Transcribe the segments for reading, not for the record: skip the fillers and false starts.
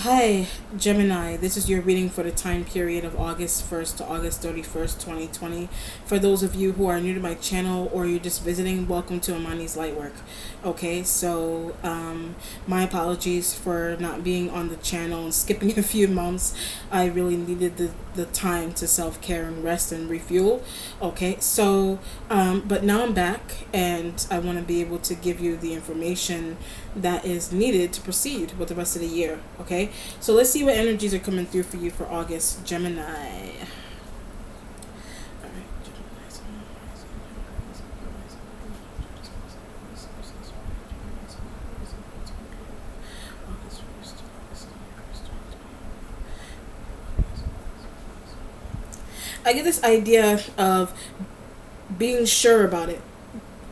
Hi, Gemini. This is your reading for the time period of August 1st to August 31st, 2020. For those of you who are new to my channel or you're just visiting, welcome to Amani's Lightwork. Okay, so my apologies for not being on the channel and skipping a few months. I really needed the time to self-care and rest and refuel. Okay, so, but now I'm back and I want to be able to give you the information that is needed to proceed with the rest of the year. Okay, so let's see what energies are coming through for you for August, Gemini. I get this idea of being sure about it.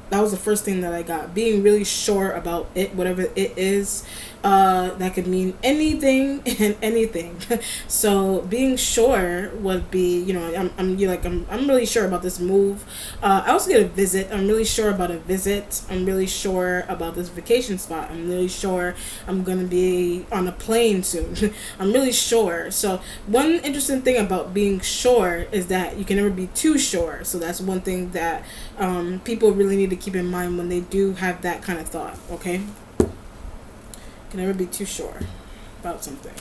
That was the first thing that I got. Being really sure about it, whatever it is. That could mean anything and anything. So being sure would be, I'm really sure about this move. I also get a visit. I'm really sure about a visit. I'm really sure about this vacation spot. I'm really sure I'm gonna be on a plane soon. I'm really sure. So one interesting thing about being sure is that you can never be too sure. So that's one thing that people really need to keep in mind when they do have that kind of thought. Okay, can never be too sure about something.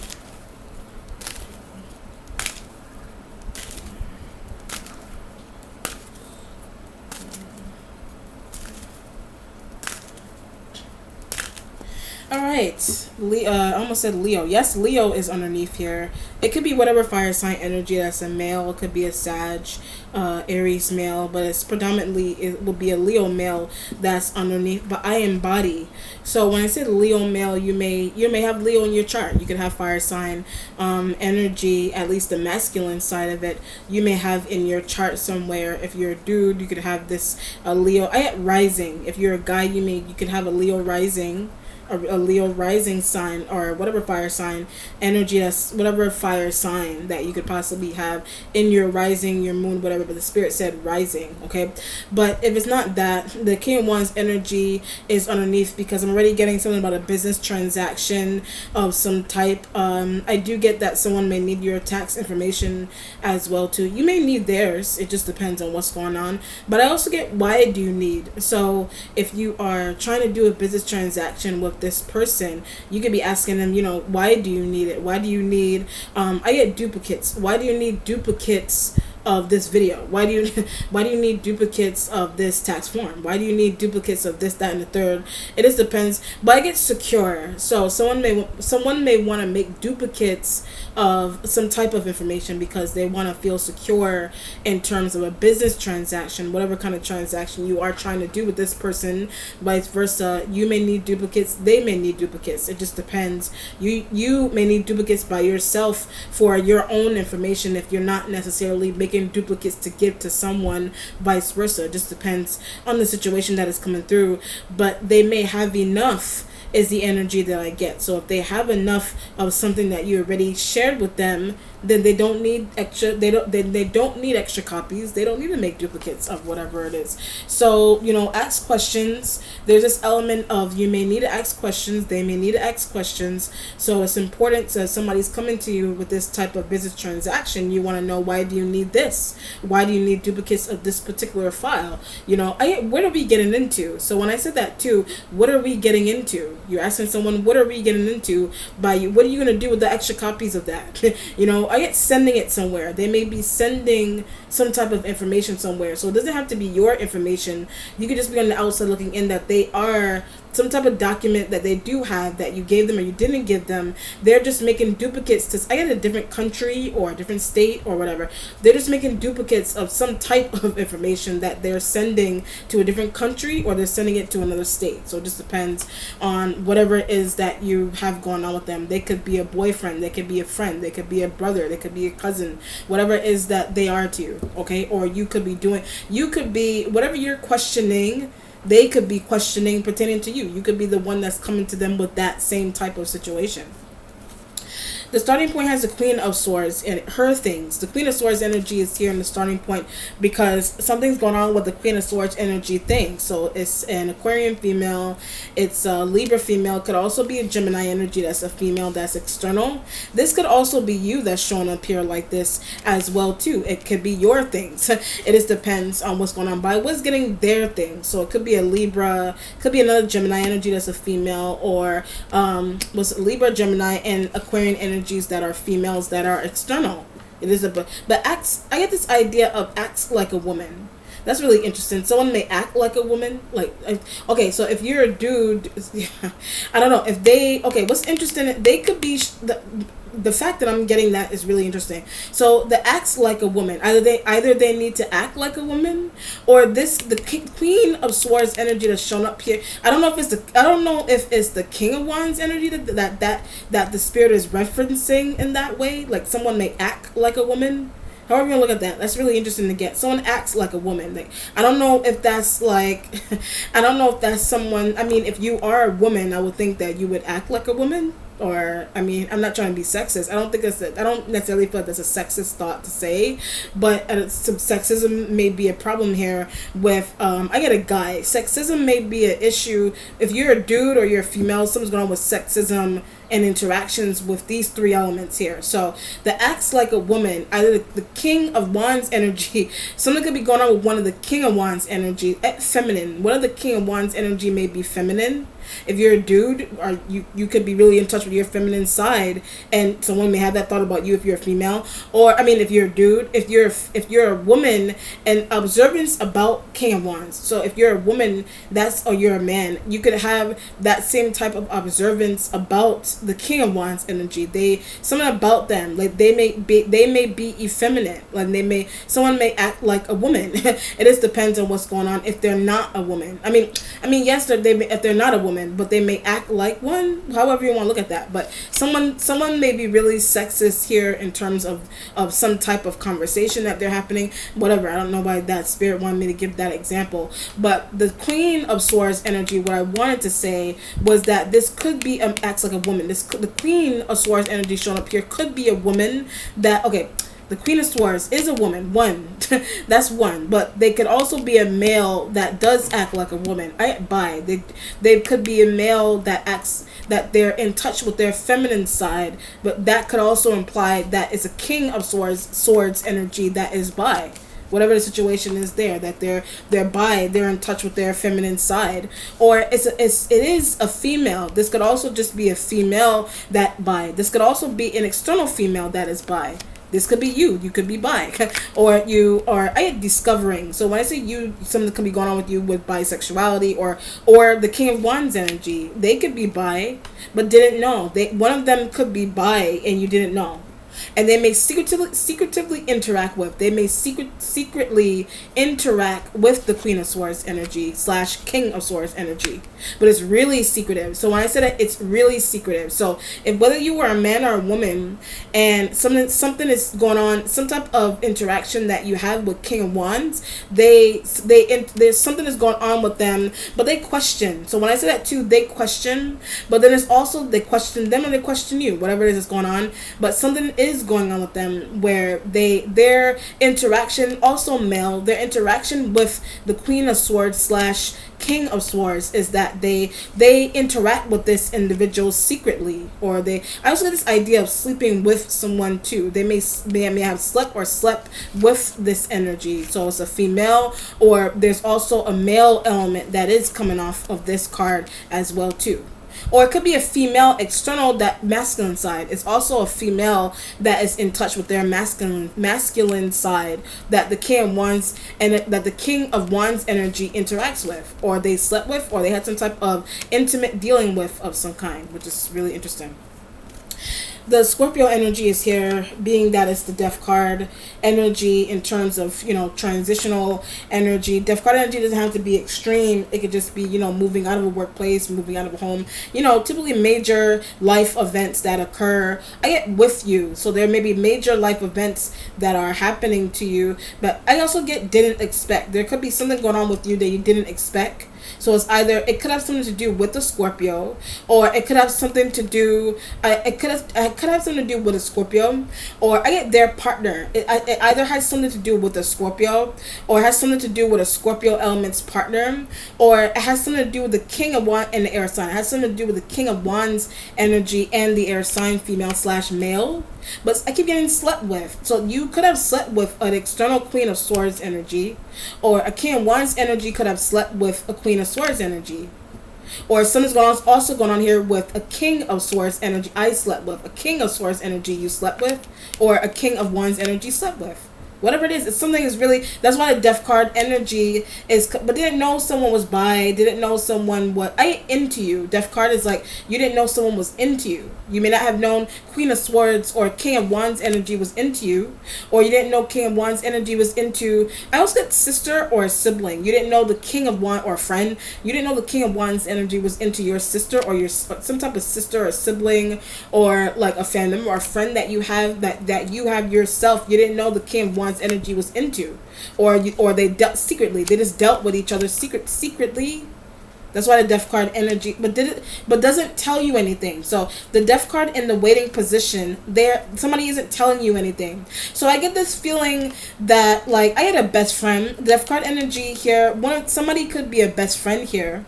All right, I almost said Leo. Yes, Leo is underneath here. It could be whatever fire sign energy that's a male. It could be a Sag, Aries male, but it's predominantly, it will be a Leo male that's underneath. But I embody. So when I say Leo male, you may have Leo in your chart. You could have fire sign energy, at least the masculine side of it. You may have in your chart somewhere. If you're a dude, you could have this Leo. I get rising. If you're a guy, you could have a Leo rising, a Leo rising sign, or whatever fire sign energy, that's whatever fire sign that you could possibly have in your rising, your moon, whatever, but the spirit said rising. Okay, but if it's not that, the King of Wands energy is underneath, because I'm already getting something about a business transaction of some type. I do get that someone may need your tax information as well too. You may need theirs, it just depends on what's going on. But I also get, why do you need? So if you are trying to do a business transaction with this person, you could be asking them, why do you need it? Why do you need, I get duplicates. Why do you need duplicates of this video? Why do you need duplicates of this tax form? Why do you need duplicates of this, that, and the third? It just depends. But I get secure. So someone may want to make duplicates of some type of information because they want to feel secure in terms of a business transaction, whatever kind of transaction you are trying to do with this person. Vice versa, you may need duplicates, they may need duplicates. It just depends. You may need duplicates by yourself for your own information if you're not necessarily making duplicates to give to someone. Vice versa, it just depends on the situation that is coming through. But they may have enough, is the energy that I get. So if they have enough of something that you already shared with them, then they don't need extra. They don't need extra copies. They don't need to make duplicates of whatever it is. So ask questions. There's this element of, you may need to ask questions. They may need to ask questions. So it's important to, somebody's coming to you with this type of business transaction. You want to know, why do you need this? Why do you need duplicates of this particular file? What are we getting into? So when I said that too, what are we getting into? You're asking someone, what are we getting into by you? What are you going to do with the extra copies of that? I get sending it somewhere. They may be sending some type of information somewhere. So it doesn't have to be your information. You could just be on the outside looking in, that they are some type of document that they do have that you gave them or you didn't give them. They're just making duplicates to, I get a different country or a different state or whatever. They're just making duplicates of some type of information that they're sending to a different country, or they're sending it to another state. So it just depends on whatever it is that you have going on with them. They could be a boyfriend, they could be a friend, they could be a brother, they could be a cousin, whatever it is that they are to you. Okay, or you could be whatever you're questioning, they could be questioning pertaining to you. You could be the one that's coming to them with that same type of situation. The starting point has the Queen of Swords and her things. The Queen of Swords energy is here in the starting point because something's going on with the Queen of Swords energy thing. So it's an Aquarian female, it's a Libra female, could also be a Gemini energy that's a female that's external. This could also be you that's showing up here like this as well too. It could be your things. It just depends on what's going on. But I was getting their thing. So it could be a Libra, could be another Gemini energy that's a female, or was Libra, Gemini, and Aquarian energies that are females that are external. It is but acts. I get this idea of acts like a woman. That's really interesting. Someone may act like a woman. Okay, so if you're a dude, I don't know if they. Okay, what's interesting? They could be the fact that I'm getting that is really interesting. So the acts like a woman. Either they need to act like a woman, or the Queen of Swords energy that's shown up here. I don't know if it's the King of Wands energy that the spirit is referencing in that way. Like someone may act like a woman. However you look at that, that's really interesting to get. Someone acts like a woman. Like I don't know if that's like, I don't know if that's someone. I mean, if you are a woman, I would think that you would act like a woman. Or I mean, I'm not trying to be sexist. I don't necessarily feel like that's a sexist thought to say, but some sexism may be a problem here with I get a guy. Sexism may be an issue if you're a dude or you're a female. Something's going on with sexism and interactions with these three elements here. So the acts like a woman, either the King of Wands energy, something could be going on with one of the King of Wands energy, feminine. One of the King of Wands energy may be feminine. If you're a dude, or you could be really in touch with your feminine side, and someone may have that thought about you if you're a female. Or I mean, if you're a dude, if you're a woman, and observance about King of Wands. So if you're a woman, or you're a man, you could have that same type of observance about the King of Wands energy. Something about them, like they may be effeminate, like someone may act like a woman. It just depends on what's going on. If they're not a woman, I mean yes, if they're not a woman, but they may act like one. However you want to look at that, but someone may be really sexist here in terms of some type of conversation that they're happening. Whatever, I don't know why that spirit wanted me to give that example, but the Queen of Swords energy. What I wanted to say was that this could be acts like a woman. The Queen of Swords energy shown up here could be a woman that the Queen of Swords is a woman, one. That's one. But they could also be a male that does act like a woman. They could be a male that acts, that they're in touch with their feminine side. But that could also imply that it's a King of Swords energy that is bi. Whatever the situation is there, that they're in touch with their feminine side. Or it is a female. This could also just be a female that bi. This could also be an external female that is bi. This could be you could be bi, or you are discovering. So when I say you, something could be going on with you with bisexuality, or the King of Wands energy. They could be bi, but didn't know. One of them could be bi and you didn't know. And they may secretively interact with. They may secretly interact with the Queen of Swords energy / King of Swords energy, but it's really secretive. So when I said it, it's really secretive. So if whether you were a man or a woman, and something is going on, some type of interaction that you have with King of Wands, there's something is going on with them, but they question. So when I say that too, they question, but then it's also they question them and they question you, whatever it is that's going on. But something is going on with them where their interaction, also male, their interaction with the Queen of Swords / King of Swords is that they interact with this individual secretly, or I also get this idea of sleeping with someone too. They may have slept with this energy. So it's a female, or there's also a male element that is coming off of this card as well too. Or it could be a female external, that masculine side. It's also a female that is in touch with their masculine side, that the King of Wands that the King of Wands energy interacts with, or they slept with, or they had some type of intimate dealing with of some kind, which is really interesting. The Scorpio energy is here, being that it's the Death card energy in terms of, transitional energy. Death card energy doesn't have to be extreme. It could just be, moving out of a workplace, moving out of a home. Typically major life events that occur. I get with you. So there may be major life events that are happening to you. But I also get didn't expect. There could be something going on with you that you didn't expect. So it's either, it could have something to do with the Scorpio, or it could have something to do, it could have something to do with a Scorpio, or I get their partner. It either has something to do with a Scorpio, or it has something to do with a Scorpio element's partner, or it has something to do with the King of Wands and the air sign. It has something to do with the King of Wands energy and the air sign, female slash male. But I keep getting slept with. So you could have slept with an external Queen of Swords energy, or a King of Wands energy could have slept with a Queen of Swords energy. Or something's also going on here with a King of Swords energy I slept with, a King of Swords energy you slept with, or a King of Wands energy slept with. Whatever it is, it's something is really, that's why the Death card energy is, but didn't know someone was bi, didn't know someone what, I into you. Death card is like, you didn't know someone was into you. You may not have known Queen of Swords or King of Wands energy was into you, or you didn't know King of Wands energy was into, I also get sister or a sibling. You didn't know the King of Wands, or a friend, you didn't know the King of Wands energy was into your sister, or your some type of sister or sibling, or like a family member or a friend that you have, that you have yourself. You didn't know the King of Wands energy was into, or they dealt secretly. They just dealt with each other secretly. That's why the Death card energy, but doesn't tell you anything. So the Death card in the waiting position, there somebody isn't telling you anything. So I get this feeling that, like, I had a best friend. Death card energy here, somebody could be a best friend here.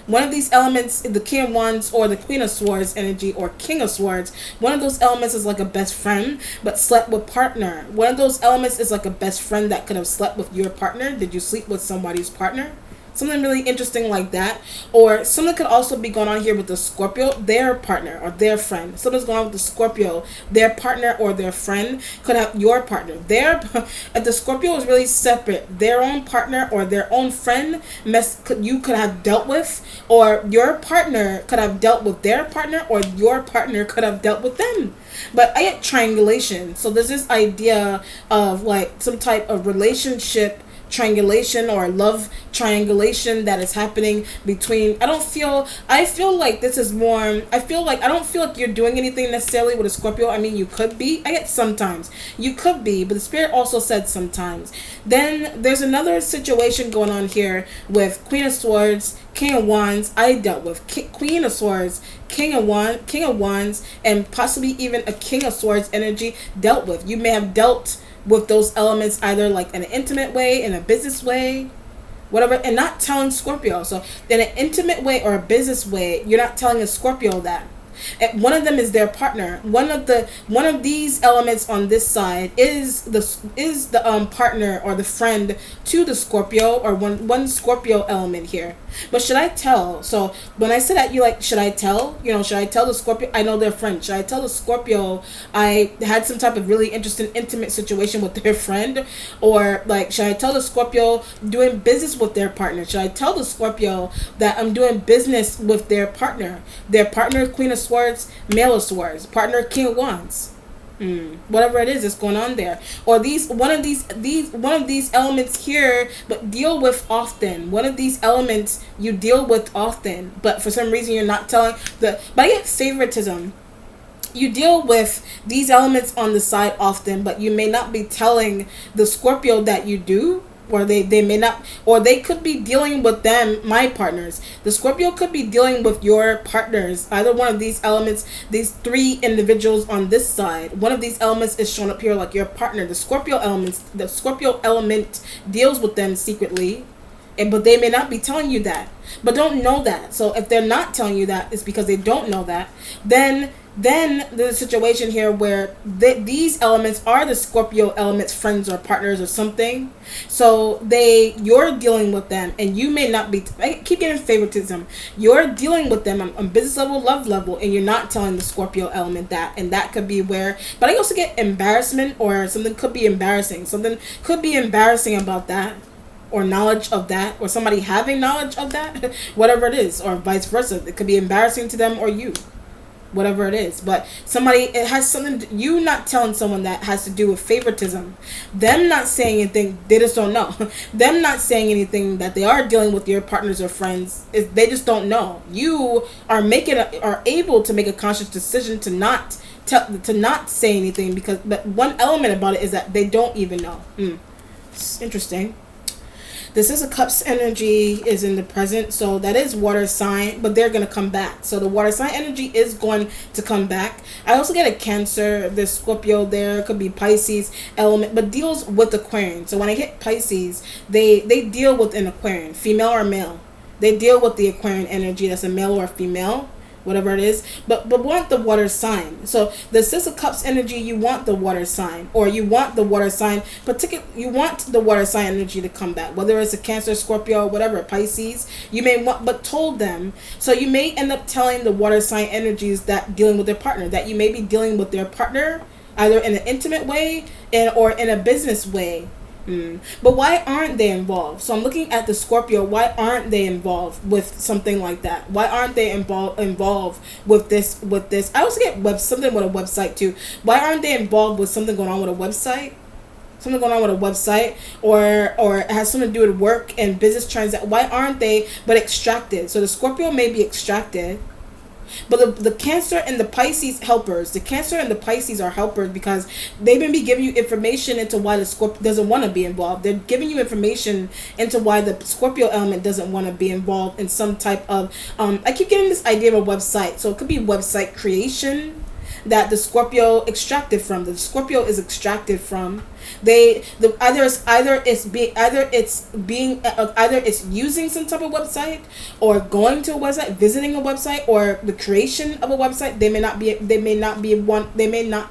One of these elements, the King of Wands or the Queen of Swords energy or King of Swords, one of those elements is like a best friend but slept with partner. One of those elements is like a best friend that could have slept with your partner. Did you sleep with somebody's partner? Something really interesting like that. Or something could also be going on here with the Scorpio, their partner or their friend. Something's going on with the Scorpio, their partner or their friend could have your partner. If the Scorpio is really separate, their own partner or their own friend you could have dealt with, or your partner could have dealt with their partner, or your partner could have dealt with them. But I get triangulation. So there's this idea of like some type of relationship triangulation or love triangulation that is happening between, I feel like this is more, I don't feel like you're doing anything necessarily with a Scorpio. I mean, you could be. I get sometimes you could be, but the Spirit also said sometimes. Then there's another situation going on here with Queen of Swords, King of Wands. I dealt with Queen of Swords, King of Wands, and possibly even a King of Swords energy dealt with. You may have dealt with those elements either like in an intimate way, in a business way, whatever, and not telling Scorpio. So in an intimate way or a business way, you're not telling a Scorpio that. And one of them is their partner. One of these elements on this side is the partner or the friend to the Scorpio, or one Scorpio element here. But should I tell? So when I said that, you like, should I tell? You know, should I tell the Scorpio? I know they're friends. Should I tell the Scorpio I had some type of really interesting, intimate situation with their friend? Or like, should I tell the Scorpio doing business with their partner? Should I tell the Scorpio that I'm doing business with their partner? Their partner, Queen of Swords, male of Swords, partner, King of Wands. Whatever it is that's going on there, or one of these elements here, but deal with often. One of these elements you deal with often, but for some reason you're not telling but I get favoritism. You deal with these elements on the side often, but you may not be telling the Scorpio that you do. Or they may not, or they could be dealing with them, my partners. The Scorpio could be dealing with your partners. Either one of these elements, these three individuals on this side, one of these elements is shown up here like your partner. The Scorpio element deals with them secretly, but they may not be telling you that, but don't know that. So if they're not telling you that, it's because they don't know that. Then there's a situation here where these elements are the Scorpio elements, friends or partners or something. So you're dealing with them, and you may not be. I keep getting favoritism. You're dealing with them on business level, love level, and you're not telling the Scorpio element that, and that could be where. But I also get embarrassment, or something could be embarrassing. Something could be embarrassing about that, or knowledge of that, or somebody having knowledge of that, whatever it is, or vice versa. It could be embarrassing to them or you. Whatever it is, but it has something, you not telling someone that has to do with favoritism, them not saying anything, they just don't know. Them not saying anything that they are dealing with your partners or friends, they just don't know. You are able to make a conscious decision to not say anything, but one element about it is that they don't even know. It's interesting. This is a Cups energy is in the present, so that is water sign, but they're gonna come back. So the water sign energy is going to come back. I also get a Cancer, there's Scorpio there, could be Pisces element, but deals with Aquarian. So when I get Pisces, they deal with an Aquarian, female or male. They deal with the Aquarian energy, that's a male or a female, whatever it is, but want the water sign. So the Six of Cups energy, you want the water sign, or you want the water sign, you want the water sign energy to come back, whether it's a Cancer, Scorpio, whatever, Pisces, you may want, but told them. So you may end up telling the water sign energies that dealing with their partner, that you may be dealing with their partner either in an intimate way or in a business way. But why aren't they involved? So I'm looking at the Scorpio. Why aren't they involved with something like that? Why aren't they involved with this? I also get something with a website too. Why aren't they involved with something going on with a website? Something going on with a website, or it has something to do with work and business transaction. Why aren't they but extracted? So the Scorpio may be extracted. But the Cancer and the Pisces helpers. The Cancer and the Pisces are helpers because they've been giving you information into why the Scorpio doesn't want to be involved. They're giving you information into why the Scorpio element doesn't want to be involved in some type of I keep getting this idea of a website. So it could be website creation that the Scorpio extracted from. The Scorpio is extracted from. Either it's using some type of website, or going to a website, visiting a website, or the creation of a website. They may not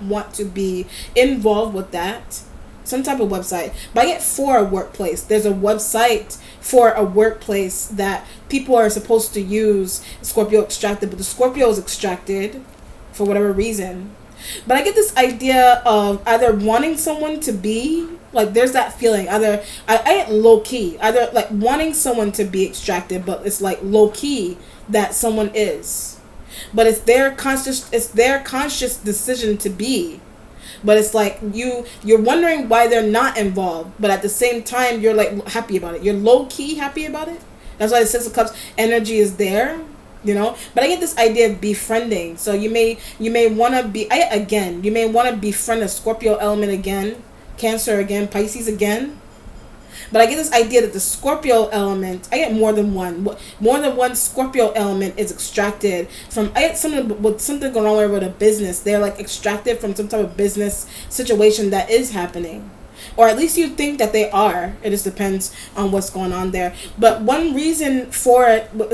want to be involved with that. Some type of website. But I get for a workplace. There's a website for a workplace that people are supposed to use. Scorpio extracted, but the Scorpio is extracted for whatever reason. But I get this idea of either wanting someone to be, like, there's that feeling, either I get low key, either like wanting someone to be extracted, but it's like low key that someone is, but it's their conscious decision to be. But it's like you're wondering why they're not involved, but at the same time you're like happy about it. You're low key happy about it. That's why the Six of Cups energy is there. But I get this idea of befriending. So you may want to you may want to befriend a Scorpio element again, Cancer again, Pisces again. But I get this idea that the Scorpio element, I get more than one Scorpio element is extracted from. I get something going on with a business. They're like extracted from some type of business situation that is happening. Or at least you think that they are. It just depends on what's going on there. But one reason for it I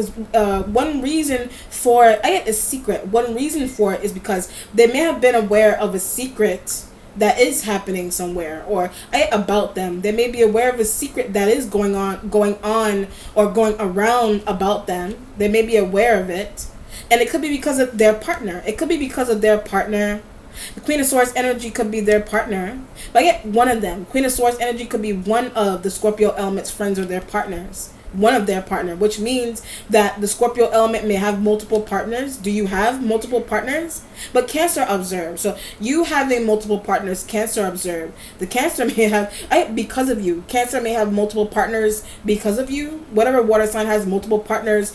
get a secret. One reason for it is because they may have been aware of a secret that is happening somewhere, or about them. They may be aware of a secret that is going on or going around about them. They may be aware of it. And it could be because of their partner. The Queen of Swords energy could be their partner. But I get one of them. Queen of Swords energy could be one of the Scorpio element's friends or their partners. One of their partner, which means that the Scorpio element may have multiple partners. Do you have multiple partners? But Cancer observe. So you having multiple partners, Cancer observe. The Cancer may have, because of you. Cancer may have multiple partners because of you. Whatever water sign has multiple partners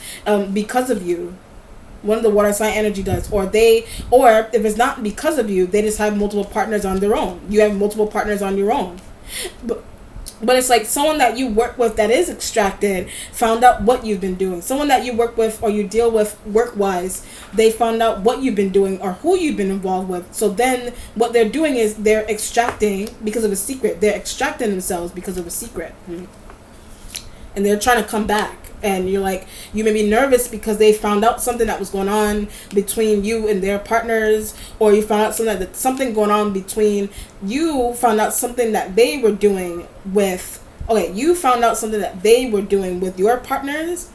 because of you. One of the water sign energy does, or if it's not because of you, they just have multiple partners on their own. You have multiple partners on your own, but it's like someone that you work with that is extracted found out what you've been doing. Someone that you work with or you deal with work wise, they found out what you've been doing or who you've been involved with. So then what they're doing is they're extracting because of a secret. They're extracting themselves because of a secret, and they're trying to come back. And you may be nervous because they found out something that was going on between you and their partners, or you found out something going on between you found out something that they were doing with. Okay, you found out something that they were doing with your partners,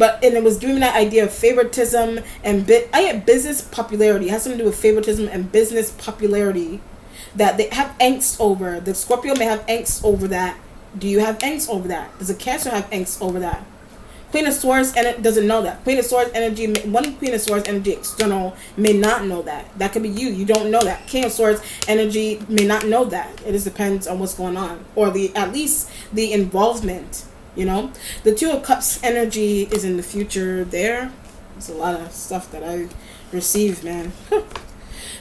and it was doing that idea of favoritism and I get business popularity. It has something to do with favoritism and business popularity that they have angst over. The Scorpio may have angst over that. Do you have angst over that? Does the Cancer have angst over that? Queen of Swords doesn't know that. Queen of Swords energy, one Queen of Swords energy external may not know that. That could be you. You don't know that. King of Swords energy may not know that. It just depends on what's going on, or at least the involvement. The Two of Cups energy is in the future. There's a lot of stuff that I received, man.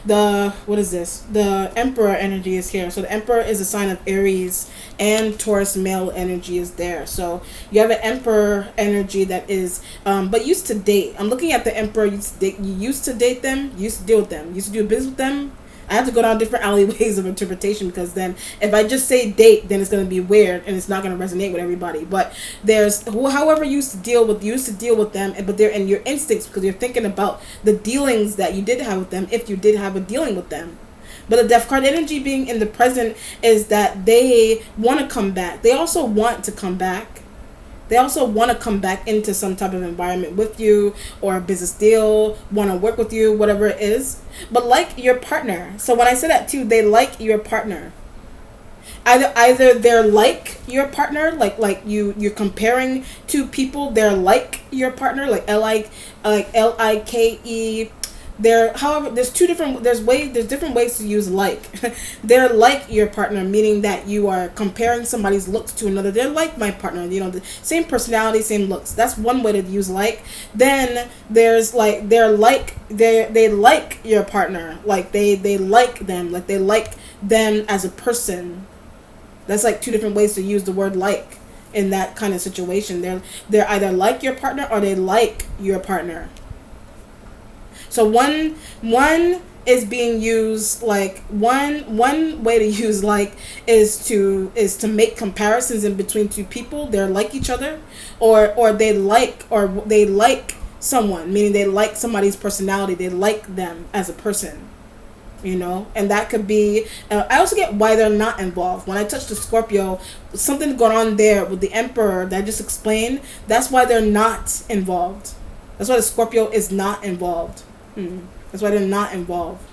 The what is this? The Emperor energy is here. So the Emperor is a sign of Aries, and Taurus male energy is there. So you have an Emperor energy that is, but used to date. I'm looking at the Emperor. You used to date them. You used to deal with them. You used to do business with them. I have to go down different alleyways of interpretation, because then if I just say date, then it's going to be weird and it's not going to resonate with everybody. But there's however you used to deal with them, but they're in your instincts, because you're thinking about the dealings that you did have with them, if you did have a dealing with them. But the Death card energy being in the present is that they want to come back. They also want to come back. They also want to come back into some type of environment with you, or a business deal, want to work with you, whatever it is. But like your partner. So when I say that too, they like your partner. Either they're like your partner, like you're comparing two people, they're like your partner, like Like however, there's different ways to use like. They're like your partner, meaning that you are comparing somebody's looks to another. They're like my partner, the same personality, same looks. That's one way to use like. Then there's like they like your partner, like they like them, like they like them as a person. That's like two different ways to use the word like in that kind of situation. They're either like your partner or they like your partner. So one is being used, like one way to use like is to make comparisons in between two people. They're like each other, or they like someone, meaning they like somebody's personality. They like them as a person, and that could be. I also get why they're not involved. When I touch the Scorpio, something going on there with the Emperor that I just explained. That's why they're not involved. That's why the Scorpio is not involved. That's why they're not involved.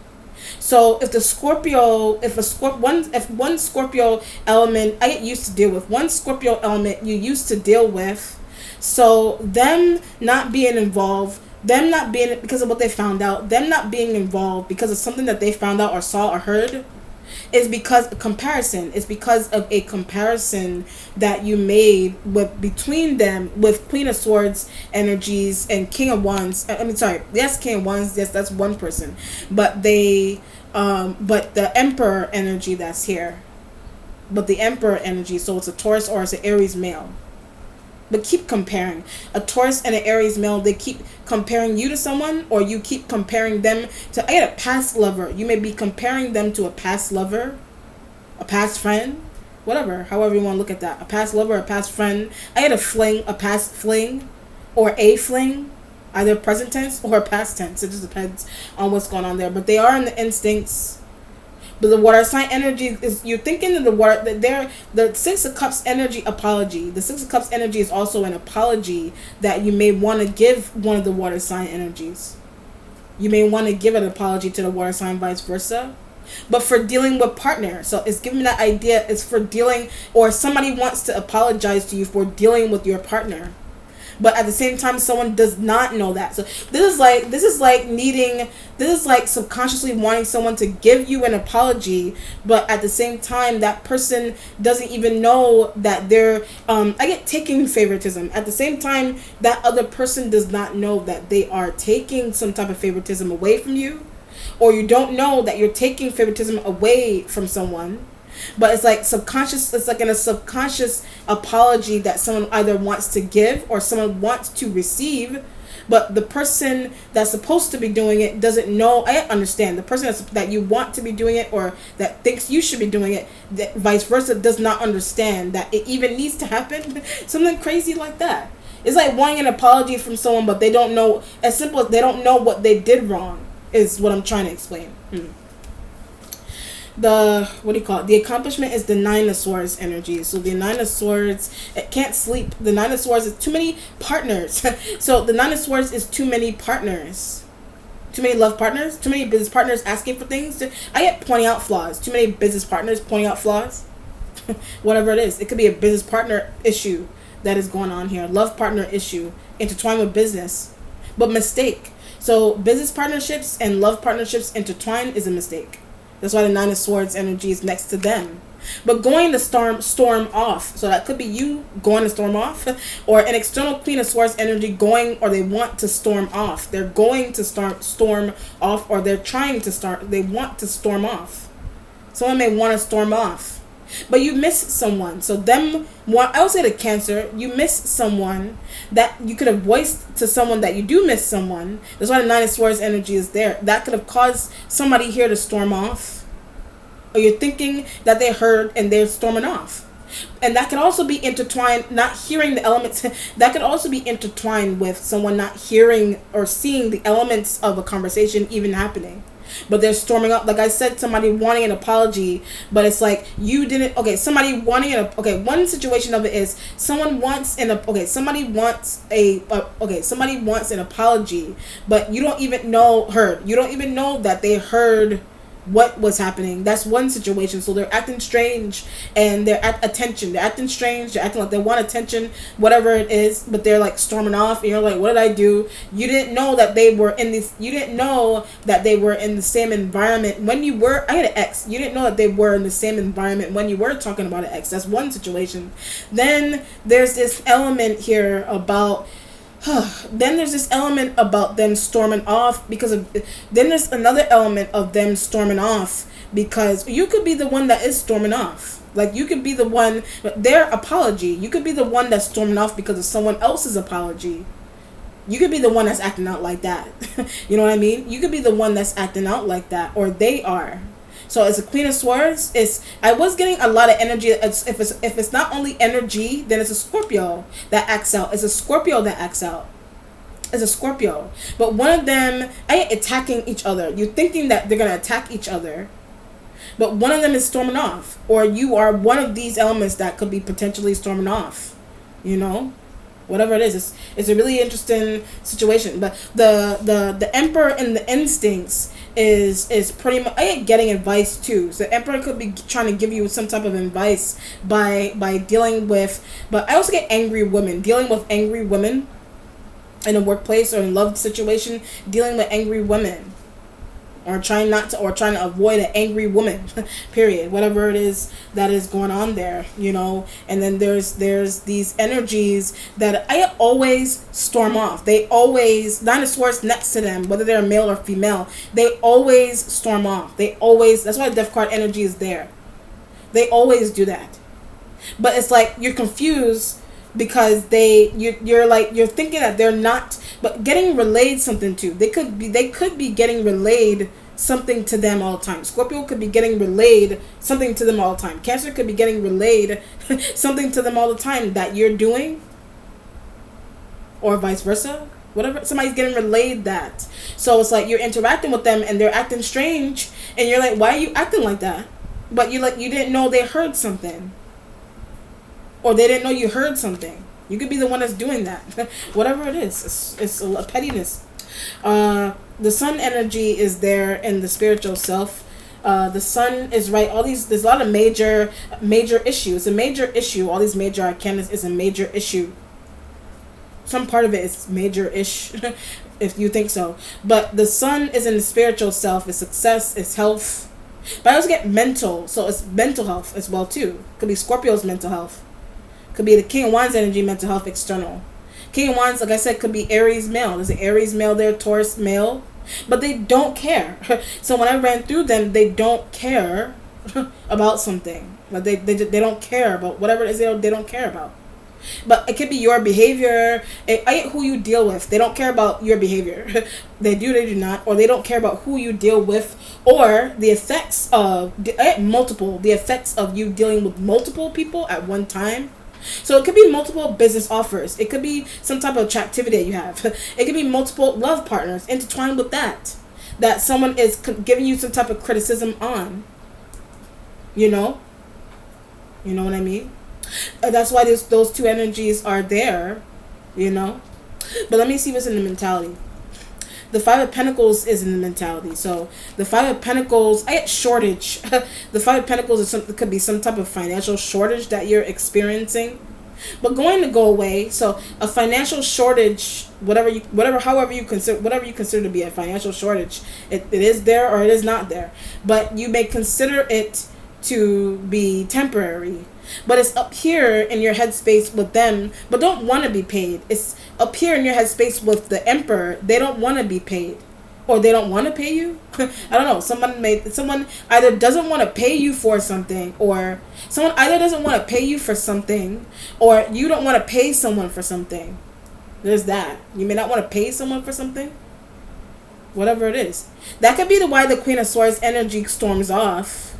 So if one Scorpio element, I get used to deal with one Scorpio element you used to deal with, so them not being involved, them not being because of what they found out, them not being involved because of something that they found out or saw or heard, is because of comparison. It's because of a comparison that you made between them, with Queen of Swords energies and King of Wands. Yes, King of Wands. Yes, that's one person, but the Emperor energy that's here, but the Emperor energy. So it's a Taurus or it's an Aries male. But keep comparing. A Taurus and an Aries male, they keep comparing you to someone, or you keep comparing them to a past lover. You may be comparing them to a past lover, a past friend, whatever, however you want to look at that. A past lover, a past friend. I had a past fling, or a fling, either present tense or past tense. It just depends on what's going on there. But they are in the instincts. But the water sign energy is, you're thinking of the water, that the Six of Cups energy apology. The Six of Cups energy is also an apology that you may want to give one of the water sign energies. You may want to give an apology to the water sign, vice versa. But for dealing with partner, so it's giving me that idea. It's for dealing, or somebody wants to apologize to you for dealing with your partner. But at the same time, someone does not know that. So this is like subconsciously wanting someone to give you an apology, but at the same time, that person doesn't even know that they're I get taking favoritism. At the same time, that other person does not know that they are taking some type of favoritism away from you, or you don't know that you're taking favoritism away from someone. But it's like subconscious. It's like in a subconscious apology that someone either wants to give or someone wants to receive, but the person that's supposed to be doing it doesn't know. I understand the person that you want to be doing it, or that thinks you should be doing it, that vice versa, does not understand that it even needs to happen. Something crazy like that. It's like wanting an apology from someone, but they don't know. As simple as they don't know what they did wrong is what I'm trying to explain. The accomplishment is the Nine of Swords energy. So the Nine of Swords, it can't sleep. The Nine of Swords is too many partners. So the Nine of Swords is too many partners, too many love partners, too many business partners asking for things. I get pointing out flaws. Too many business partners pointing out flaws. Whatever it is, it could be a business partner issue that is going on here. Love partner issue intertwined with business, but mistake. So business partnerships and love partnerships intertwined is a mistake. That's why the Nine of Swords energy is next to them. but going to storm off. So that could be you going to storm off, or an external Queen of Swords energy going, or they want to storm off. They're going to storm off, or they're trying to start. They want to storm off. Someone may want to storm off, but you miss someone. So I would say the Cancer, you miss someone that you could have voiced to someone that you do miss someone. That's why the Nine of Swords energy is there. That could have caused somebody here to storm off. Or you're thinking that they heard and they're storming off. And that could also be intertwined, not hearing the elements. That could also be intertwined with someone not hearing or seeing the elements of a conversation even happening. But they're storming up. Like I said, somebody wanting an apology, but it's like you didn't. Okay, somebody wanting one situation of it is somebody wants an apology, but you don't even know You don't even know that they heard what was happening. That's one situation. So they're acting strange and they're at attention. They're acting strange. They're acting like they want attention, whatever it is, but they're like storming off and you're like, what did I do? You didn't know that they were in this, you didn't know that they were in the same environment when you were, I had an ex. You didn't know that they were in the same environment when you were talking about an ex. That's one situation. Then there's this element here about then there's this element about them storming off then there's another element of them storming off because you could be the one that is storming off. Like you could be the one, their apology, you could be the one that's storming off because of someone else's apology. You could be the one that's acting out like that. You know what I mean? You could be the one that's acting out like that, or they are. So as a Queen of Swords, I was getting a lot of energy. If it's not only energy, then it's a Scorpio that acts out. It's a Scorpio that acts out. It's a Scorpio. But one of them attacking each other. You're thinking that they're gonna attack each other, but one of them is storming off, or you are one of these elements that could be potentially storming off. You know, whatever it is, it's a really interesting situation. But the Emperor and the instincts is pretty much getting advice too. So the Emperor could be trying to give you some type of advice by dealing with, but I also get angry women, dealing with angry women in a workplace or in love situation, dealing with angry women, or trying to avoid an angry woman, period, whatever it is that is going on there, you know. And then there's these energies that I always storm off. They always, Nine of Swords next to them, whether they're male or female, they always storm off. That's why the Death card energy is there. They always do that. But it's like you're confused because you're thinking that they're not, but getting relayed something to. They could be getting relayed something to them all the time. Scorpio could be getting relayed something to them all the time. Cancer could be getting relayed something to them all the time that you're doing, or vice versa. Whatever, somebody's getting relayed that. So it's like you're interacting with them and they're acting strange, and you're like, why are you acting like that? But you didn't know they heard something, or they didn't know you heard something. You could be the one that's doing that. Whatever it is, it's a pettiness. The Sun energy is there in the spiritual self. The Sun is right. There's a lot of major issues. A major issue. All these major arcana is a major issue. Some part of it is major-ish, if you think so. But the Sun is in the spiritual self. It's success. It's health. But I also get mental. So it's mental health as well too. Could be Scorpio's mental health. Could be the King of Wands energy, mental health, external. King of Wands, like I said, could be Aries male. There's an Aries male there, Taurus male. But they don't care. So when I ran through them, they don't care about something. Like they don't care about whatever it is they don't care about. But it could be your behavior. Who you deal with. They don't care about your behavior. They do not. Or they don't care about who you deal with. Or the effects of the effects of you dealing with multiple people at one time. So it could be multiple business offers. It could be some type of attractivity that you have. It could be multiple love partners intertwined with that someone is giving you some type of criticism on. You know what I mean? That's why those two energies are there, you know. But let me see what's in the mentality. The Five of Pentacles is in the mentality. So the Five of Pentacles, I get shortage. The Five of Pentacles could be some type of financial shortage that you're experiencing, but going to go away. So a financial shortage, however you consider to be a financial shortage, it is there or it is not there. But you may consider it to be temporary. But it's up here in your headspace with them, but don't want to be paid. It's up here in your headspace with the Emperor. They don't want to be paid, or they don't want to pay you. I don't know. Someone either doesn't want to pay you for something, or someone either doesn't want to pay you for something, or you don't want to pay someone for something. There's that. You may not want to pay someone for something. Whatever it is, that could be why the Queen of Swords energy storms off.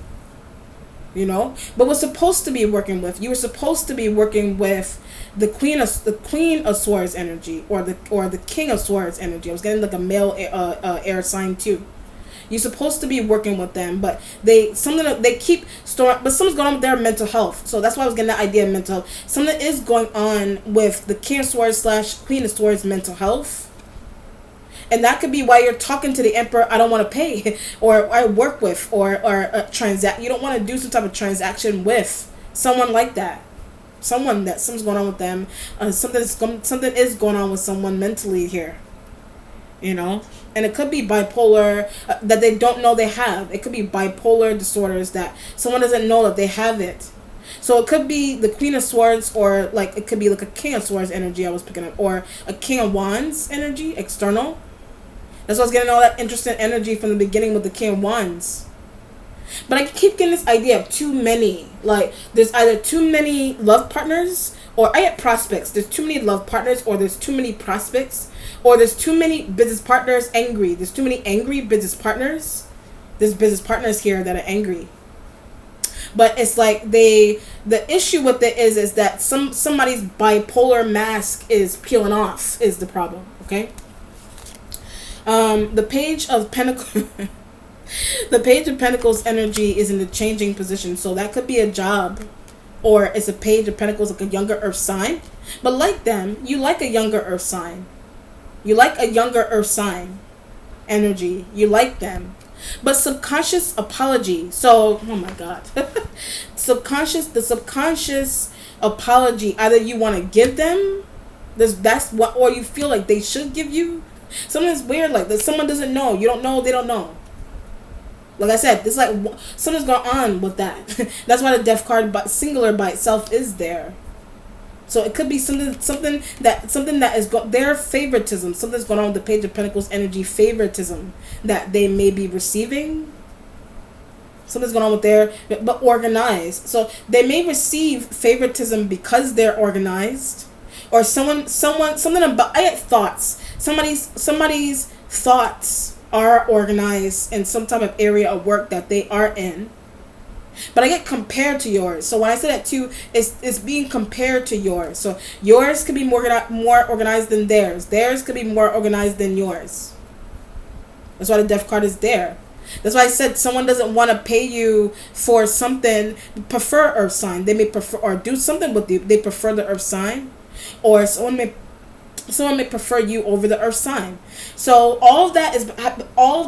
You know, but we're supposed to be working with. You were supposed to be working with the Queen of Swords energy, or the King of Swords energy. I was getting like a male air sign too. You're supposed to be working with them, but they keep storing. But something's going on with their mental health. So that's why I was getting that idea of mental health. Something is going on with the King of Swords / Queen of Swords mental health. And that could be why you're talking to the Emperor. I don't want to pay, or I work with, or transact. You don't want to do some type of transaction with someone like that. Something's going on with them. Something is going on with someone mentally here. You know, and it could be bipolar that they don't know they have. It could be bipolar disorders that someone doesn't know that they have it. So it could be the Queen of Swords, or like it could be like a King of Swords energy I was picking up, or a King of Wands energy, external. That's why I was getting all that interesting energy from the beginning with the King of Wands. But I keep getting this idea of too many. Like, there's either too many love partners, or I get prospects. There's too many love partners, or there's too many prospects, or there's too many business partners angry. There's too many angry business partners. There's business partners here that are angry. But it's like the issue with it is that somebody's bipolar mask is peeling off is the problem, okay? The Page of Pentacles the Page of Pentacles energy is in the changing position, so that could be a job, or it's a Page of Pentacles, like a younger earth sign. But like them, you like a younger earth sign. You like a younger earth sign energy. You like them. But subconscious apology. So, oh my God. The subconscious apology. Either you want to give them, that's what, or you feel like they should give you. Something's weird like that. Someone doesn't know. You don't know. They don't know. Like I said, this like something's going on with that. That's why the Death card, but singular by itself, is there. So it could be something that is their favoritism. Something's going on with the Page of Pentacles energy, favoritism that they may be receiving. Something's going on with but organized. So they may receive favoritism because they're organized, or something about. I get thoughts. Somebody's thoughts are organized in some type of area of work that they are in. But I get compared to yours. So when I say that too, it's being compared to yours. So yours could be more organized than theirs. Theirs could be more organized than yours. That's why the Death card is there. That's why I said someone doesn't want to pay you for something. Prefer Earth sign. They may prefer or do something with you. They prefer the Earth sign, or someone may prefer you over the Earth sign. So all of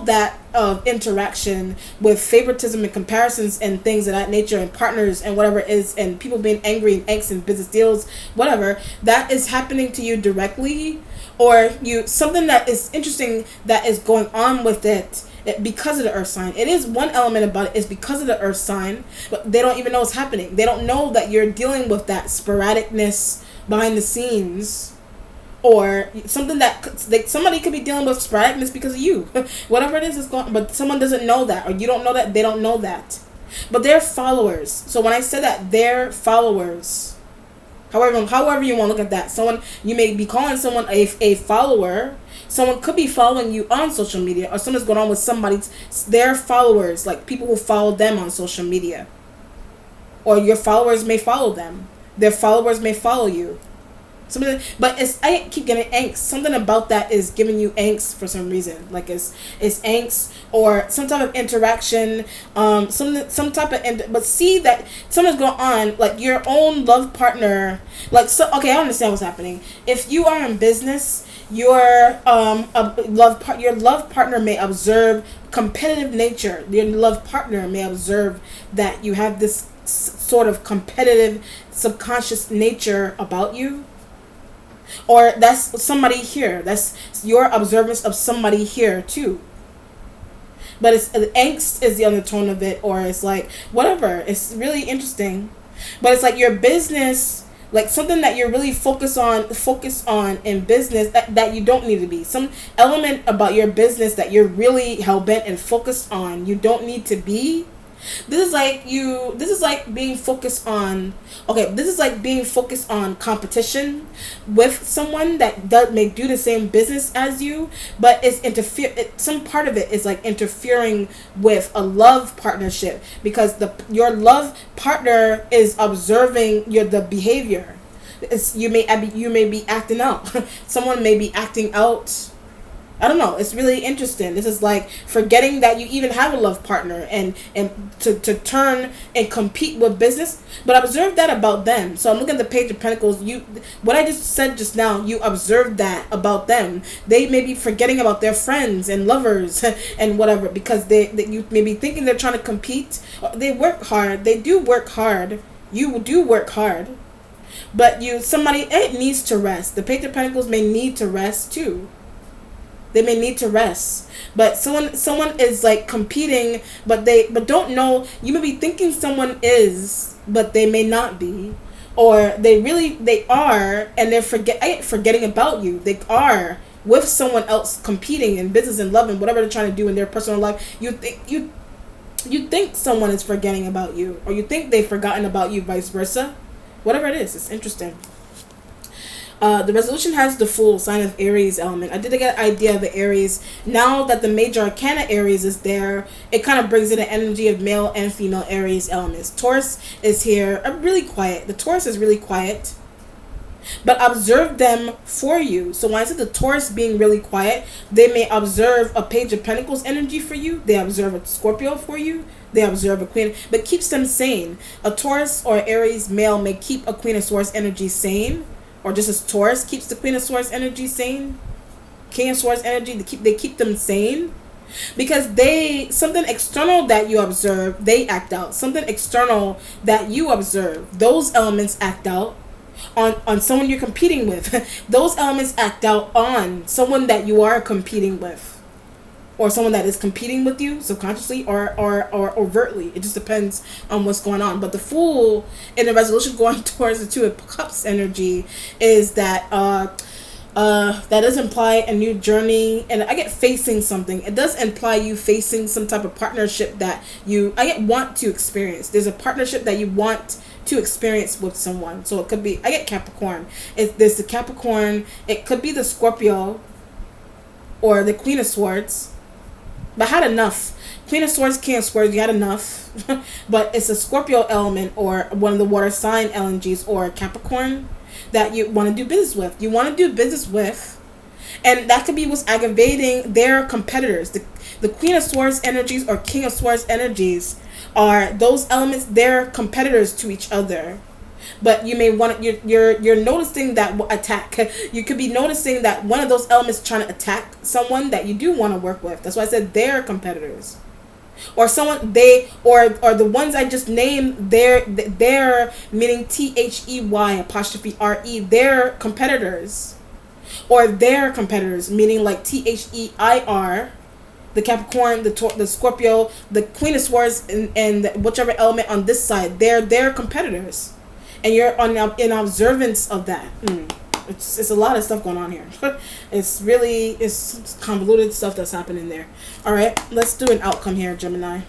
that interaction with favoritism and comparisons and things of that nature, and partners and whatever it is, and people being angry and angst and business deals, whatever, that is happening to you directly, or something that is interesting that is going on with it because of the Earth sign. It is one element about it is because of the Earth sign, but they don't even know what's happening. They don't know that you're dealing with that sporadicness behind the scenes, or something that somebody could be dealing with sporadicness because of you. Whatever it is going, but someone doesn't know that, or you don't know that, they don't know that. But they're followers. So when I say that, they're followers. However you want to look at that. Someone, you may be calling someone a follower. Someone could be following you on social media, or something's going on with their followers, like people who follow them on social media. Or your followers may follow them. Their followers may follow you. But I keep getting angst. Something about that is giving you angst for some reason. Like it's angst, or some type of interaction, some type of. But see that something's going on, like your own love partner. Like, so okay, I understand what's happening. If you are in business, your love partner may observe competitive nature. Your love partner may observe that you have this sort of competitive subconscious nature about you. Or that's somebody here. That's your observance of somebody here too. but it's the angst is the undertone of it, or it's like whatever. It's really interesting, but it's like your business, like something that you're really focused on in business that you don't need to be. Some element about your business that you're really hell-bent and focused on, you don't need to be. This is like being focused on, okay, this is like being focused on competition with someone that may do the same business as you, but some part of it is like interfering with a love partnership, because your love partner is observing the behavior. You may be acting out. Someone may be acting out. I don't know. It's really interesting. This is like forgetting that you even have a love partner, and to turn and compete with business. But observe that about them. So I'm looking at the Page of Pentacles. What I just said just now, you observed that about them. They may be forgetting about their friends and lovers and whatever, because you may be thinking they're trying to compete. They work hard. They do work hard. You do work hard. But it needs to rest. The Page of Pentacles may need to rest too. They may need to rest, but someone is like competing, but don't know. You may be thinking someone is, but they may not be, or they are, and they're forgetting about you. They are with someone else competing in business and love and whatever they're trying to do in their personal life. You think someone is forgetting about you, or you think they've forgotten about you, vice versa. Whatever it is, it's interesting. The resolution has the Fool, sign of Aries element. I did get an idea of the Aries. Now that the major arcana Aries is there, it kind of brings in the energy of male and female Aries elements. Taurus is here, really quiet. The Taurus is really quiet, but observe them for you. So when I said the Taurus being really quiet, they may observe a Page of Pentacles energy for you. They observe a Scorpio for you. They observe a Queen, but keeps them sane. A Taurus or Aries male may keep a Queen of Swords energy sane. Or just as Taurus keeps the Queen of Swords energy sane, King of Swords energy, they keep them sane, because something external that you observe, they act out. Something external that you observe, those elements act out on someone you're competing with. Those elements act out on someone that you are competing with, or someone that is competing with you subconsciously or overtly. It just depends on what's going on. But the Fool in the resolution going towards the Two of Cups energy is that that does imply a new journey, and I get facing something. It does imply you facing some type of partnership that want to experience. There's a partnership that you want to experience with someone. So it could be, I get Capricorn. If there's the Capricorn, it could be the Scorpio or the Queen of Swords. But had enough. Queen of Swords, King of Swords, you had enough. But it's a Scorpio element or one of the water sign LNGs or Capricorn that you want to do business with. You want to do business with. And that could be what's aggravating their competitors. The Queen of Swords energies or King of Swords energies are those elements, they're competitors to each other. But you may want to, you're noticing that attack. You could be noticing that one of those elements trying to attack someone that you do want to work with. That's why I said they're competitors, or someone or the ones I just named. They're meaning THEY''RE. They're competitors, or their competitors meaning like THEIR. The Capricorn, the Scorpio, the Queen of Swords, and whichever element on this side, they're competitors. And you're in observance of that. It's a lot of stuff going on here. It's convoluted stuff that's happening there. All right, let's do an outcome here, Gemini.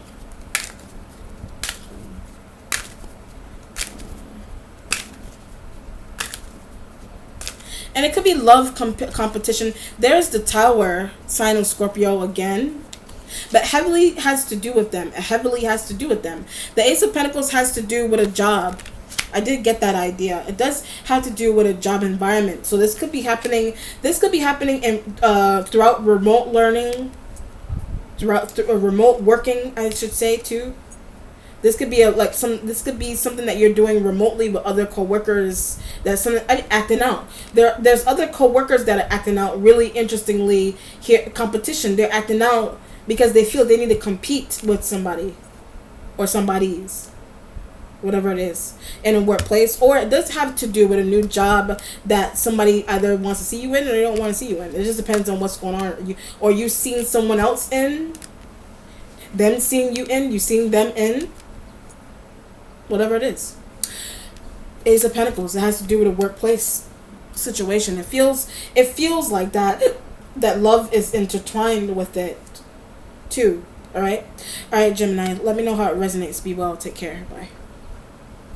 And it could be love competition. There's the Tower, sign of Scorpio again. But heavily has to do with them. It heavily has to do with them. The Ace of Pentacles has to do with a job. I did get that idea. It does have to do with a job environment. So this could be happening. This could be happening in throughout remote learning, throughout remote working, I should say too. This could be this could be something that you're doing remotely with other coworkers. That's something acting out. There's other coworkers that are acting out really interestingly here. Competition. They're acting out because they feel they need to compete with somebody or somebody's. Whatever it is in a workplace, or it does have to do with a new job that somebody either wants to see you in or they don't want to see you in. It just depends on what's going on, or you've seen someone else in, them seeing you in, you seeing them in, whatever it is. Ace of Pentacles. It has to do with a workplace situation. It feels like that love is intertwined with it too. All right, Gemini. Let me know how it resonates. Be well. Take care. Bye.